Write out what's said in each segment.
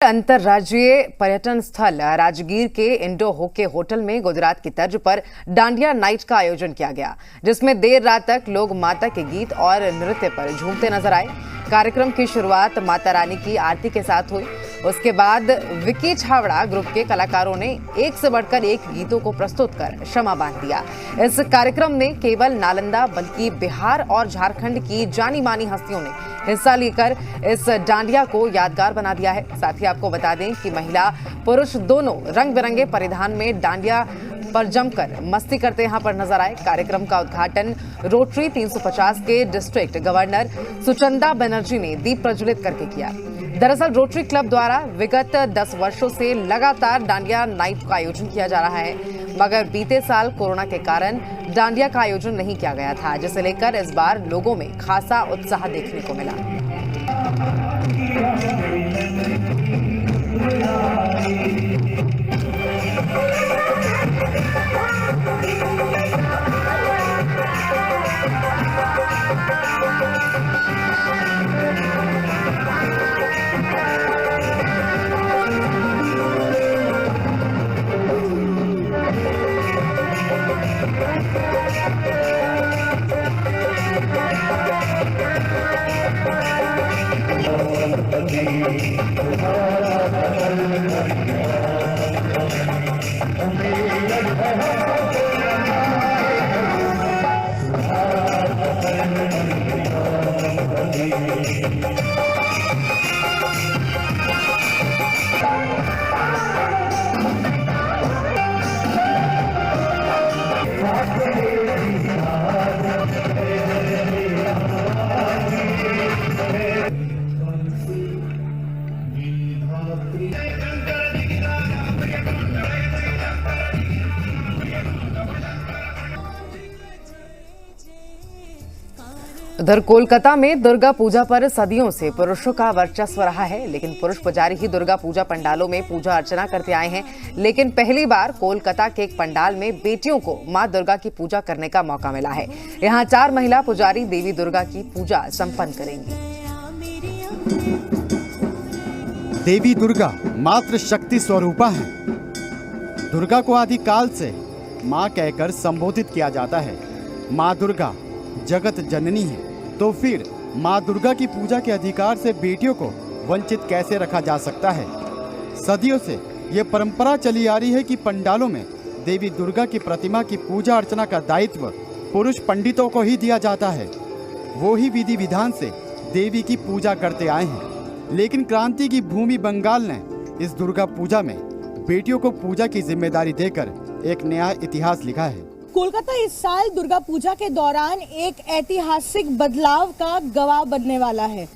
अंतर्राज्यीय पर्यटन स्थल राजगीर के इंडो होके होटल में गुजरात की तर्ज पर डांडिया नाइट का आयोजन किया गया, जिसमें देर रात तक लोग माता के गीत और नृत्य पर झूमते नजर आए। कार्यक्रम की शुरुआत माता रानी की आरती के साथ हुई। उसके बाद विकी छावड़ा ग्रुप के कलाकारों ने एक से बढ़कर एक गीतों को प्रस्तुत कर शमा बांध दिया। इस कार्यक्रम में केवल नालंदा बल्कि बिहार और झारखंड की जानी मानी हस्तियों ने हिस्सा लेकर इस डांडिया को यादगार बना दिया है। साथ ही आपको बता दें कि महिला पुरुष दोनों रंग बिरंगे परिधान में डांडिया पर जमकर मस्ती करते यहां पर नजर आए। कार्यक्रम का उद्घाटन रोटरी 350 के डिस्ट्रिक्ट गवर्नर सुचंदा बनर्जी ने दीप प्रज्वलित करके किया। दरअसल रोटरी क्लब द्वारा विगत 10 वर्षों से लगातार डांडिया नाइट का आयोजन किया जा रहा है, मगर बीते साल कोरोना के कारण डांडिया का आयोजन नहीं किया गया था, जिसे लेकर इस बार लोगों में खासा उत्साह देखने को मिला। उधर कोलकाता में दुर्गा पूजा पर सदियों से पुरुषों का वर्चस्व रहा है, लेकिन पुरुष पुजारी ही दुर्गा पूजा पंडालों में पूजा अर्चना करते आए हैं। लेकिन पहली बार कोलकाता के एक पंडाल में बेटियों को मां दुर्गा की पूजा करने का मौका मिला है। यहां 4 महिला पुजारी देवी दुर्गा की पूजा संपन्न करेंगी। देवी दुर्गा मात्र शक्ति स्वरूपा है। दुर्गा को आदिकाल से मां कहकर संबोधित किया जाता है। मां दुर्गा जगत जननी है, तो फिर मां दुर्गा की पूजा के अधिकार से बेटियों को वंचित कैसे रखा जा सकता है। सदियों से ये परंपरा चली आ रही है कि पंडालों में देवी दुर्गा की प्रतिमा की पूजा अर्चना का दायित्व पुरुष पंडितों को ही दिया जाता है। वो ही विधि विधान से देवी की पूजा करते आए हैं। लेकिन क्रांति की भूमि बंगाल ने इस दुर्गा पूजा में बेटियों को पूजा की जिम्मेदारी देकर एक नया इतिहास लिखा है। कोलकाता इस साल दुर्गा पूजा के दौरान एक ऐतिहासिक बदलाव का गवाह बनने वाला है।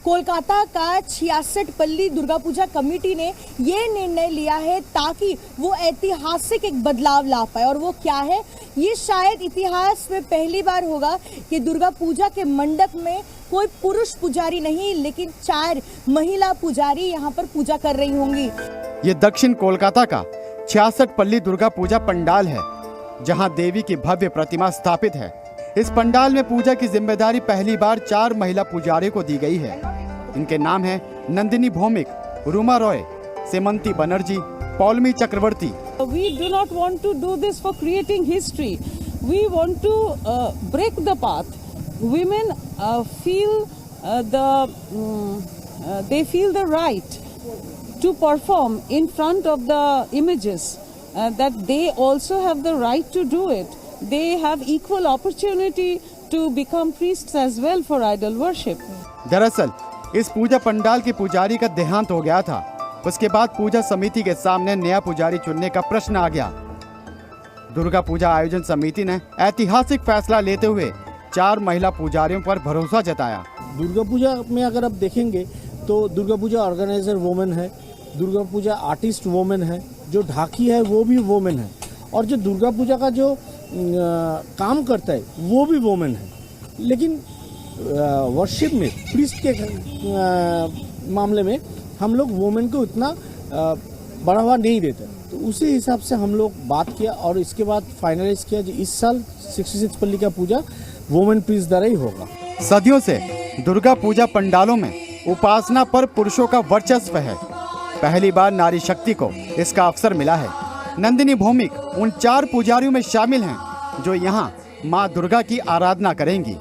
कोलकाता का 66 पल्ली दुर्गा पूजा कमेटी ने ये निर्णय लिया है ताकि वो ऐतिहासिक एक बदलाव ला पाए, और वो क्या है, ये शायद इतिहास में पहली बार होगा कि दुर्गा पूजा के मंडप में कोई पुरुष पुजारी नहीं, लेकिन 4 महिला पुजारी यहाँ पर पूजा कर रही होंगी। ये दक्षिण कोलकाता का 66 पल्ली दुर्गा पूजा पंडाल है, जहां देवी की भव्य प्रतिमा स्थापित है। इस पंडाल में पूजा की जिम्मेदारी पहली बार 4 महिला पुजारियों को दी गई है। इनके नाम हैं नंदिनी भौमिक, रूमा रॉय, सेमंती बनर्जी, पौलमी चक्रवर्ती। We do not want to do this for creating history. We want to break the path. Women they feel the right to perform in front of the images. That they also have the right to do it. They have equal opportunity to become priests as well for idol worship. दरअसल इस पूजा पंडाल के पुजारी का देहांत हो गया था। उसके बाद पूजा समिति के सामने नया पुजारी चुनने का प्रश्न आ गया। दुर्गा पूजा आयोजन समिति ने ऐतिहासिक फैसला लेते हुए 4 महिला पुजारियों पर भरोसा जताया। दुर्गा पूजा में अगर आप देखेंगे तो दुर्गा पूजा ऑर्गेनाइजर वोमेन है, दुर्गा पूजा आर्टिस्ट वोमेन है, जो ढाकी है वो भी वोमेन है, और जो दुर्गा पूजा का जो काम करता है वो भी वोमेन है। लेकिन वर्शिप में प्रीस्ट के मामले में हम लोग वोमेन को इतना बढ़ावा नहीं देते, तो उसी हिसाब से हम लोग बात किया और इसके बाद फाइनलाइज किया कि इस साल 66 पल्ली का पूजा वोमेन प्रीस्ट द्वारा ही होगा। सदियों से दुर्गा पूजा पंडालों में उपासना पर पुरुषों का वर्चस्व है। पहली बार नारी शक्ति को इसका अवसर मिला है। नंदिनी भौमिक उन 4 पुजारियों में शामिल हैं जो यहाँ माँ दुर्गा की आराधना करेंगी।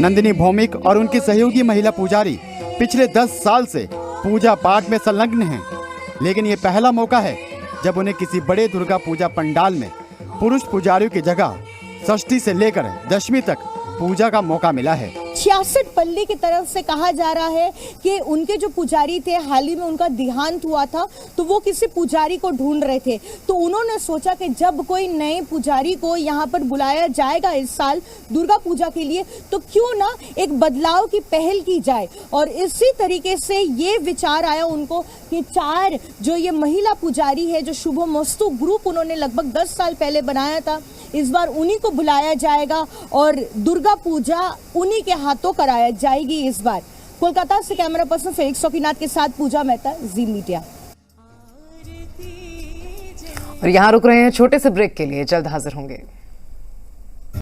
नंदिनी भौमिक और उनकी सहयोगी महिला पुजारी पिछले 10 साल से पूजा पाठ में संलग्न हैं, लेकिन ये पहला मौका है जब उन्हें किसी बड़े दुर्गा पूजा पंडाल में पुरुष पुजारियों की जगह षष्ठी से लेकर दशमी तक पूजा का मौका मिला है। 66 पल्ली की तरफ से कहा जा रहा है कि उनके जो पुजारी थे, हाल ही में उनका देहांत हुआ था, तो वो किसी पुजारी को ढूंढ रहे थे। तो उन्होंने सोचा कि जब कोई नए पुजारी को यहाँ पर बुलाया जाएगा इस साल दुर्गा पूजा के लिए, तो क्यों ना एक बदलाव की पहल की जाए। और इसी तरीके से ये विचार आया उनको कि 4 जो ये महिला पुजारी है, जो शुभमस्तु ग्रुप उन्होंने लगभग 10 साल पहले बनाया था, इस बार उन्हीं को बुलाया जाएगा और दुर्गा पूजा उन्हीं के हाथों कराया जाएगी इस बार। कोलकाता से कैमरा पर्सन फेलिक्स चौकीनाथ के साथ पूजा मेहता, जी मीडिया। और यहाँ रुक रहे हैं छोटे से ब्रेक के लिए, जल्द हाजिर होंगे।